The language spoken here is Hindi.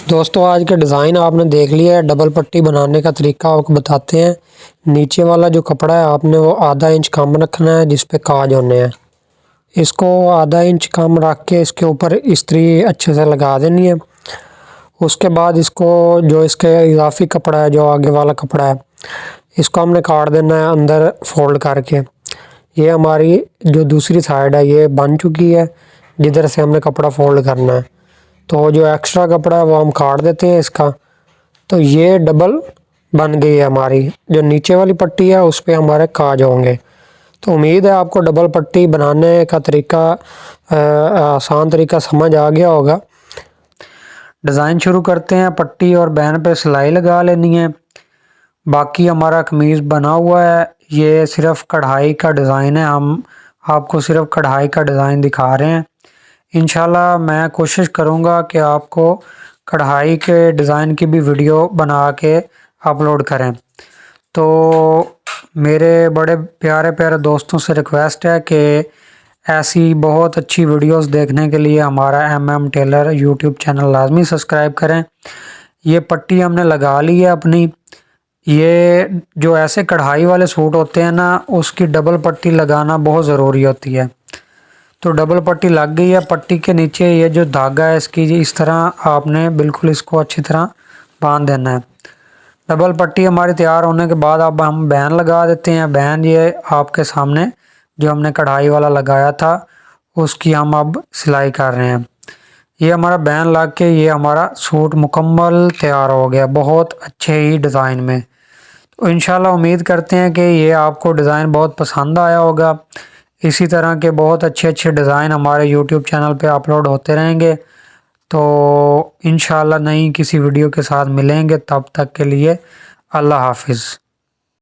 दोस्तों आज का डिज़ाइन आपने देख लिया है। डबल पट्टी बनाने का तरीका आपको बताते हैं। नीचे वाला जो कपड़ा है आपने वो आधा इंच कम रखना है जिस पे काज होने हैं। इसको आधा इंच कम रख के इसके ऊपर इस्त्री अच्छे से लगा देनी है। उसके बाद इसको जो इसके इजाफी कपड़ा है, जो आगे वाला कपड़ा है, इसको हमने काट देना है अंदर फोल्ड करके। ये हमारी जो दूसरी साइड है ये बन चुकी है जिधर से हमने कपड़ा फोल्ड करना है। तो जो एक्स्ट्रा कपड़ा है वो हम काट देते हैं इसका। तो ये डबल बन गई है हमारी। जो नीचे वाली पट्टी है उस पे हमारे काज होंगे। तो उम्मीद है आपको डबल पट्टी बनाने का तरीका आसान तरीका समझ आ गया होगा। डिज़ाइन शुरू करते हैं। पट्टी और बैन पे सिलाई लगा लेनी है। बाकी हमारा कमीज़ बना हुआ है। ये सिर्फ कढ़ाई का डिज़ाइन है, हम आपको सिर्फ कढ़ाई का डिज़ाइन दिखा रहे हैं। इंशाल्लाह मैं कोशिश करूँगा कि आपको कढ़ाई के डिज़ाइन की भी वीडियो बना के अपलोड करें। तो मेरे बड़े प्यारे प्यारे दोस्तों से रिक्वेस्ट है कि ऐसी बहुत अच्छी वीडियोस देखने के लिए हमारा MM टेलर यूट्यूब चैनल लाजमी सब्सक्राइब करें। ये पट्टी हमने लगा ली है अपनी। ये जो ऐसे कढ़ाई वाले सूट होते हैं ना, उसकी डबल पट्टी लगाना बहुत ज़रूरी होती है। तो डबल पट्टी लग गई है। पट्टी के नीचे ये जो धागा है इसकी इस तरह आपने बिल्कुल इसको अच्छी तरह बांध देना है। डबल पट्टी हमारी तैयार होने के बाद अब हम बैन लगा देते हैं। बैन ये आपके सामने जो हमने कढ़ाई वाला लगाया था उसकी हम अब सिलाई कर रहे हैं। ये हमारा बैन लग के ये हमारा सूट मुकम्मल तैयार हो गया बहुत अच्छे ही डिज़ाइन में। तो इंशाल्लाह उम्मीद करते हैं कि ये आपको डिज़ाइन बहुत पसंद आया होगा। इसी तरह के बहुत अच्छे अच्छे डिज़ाइन हमारे YouTube चैनल पे अपलोड होते रहेंगे। तो इंशाल्लाह नई किसी वीडियो के साथ मिलेंगे, तब तक के लिए अल्लाह हाफिज़।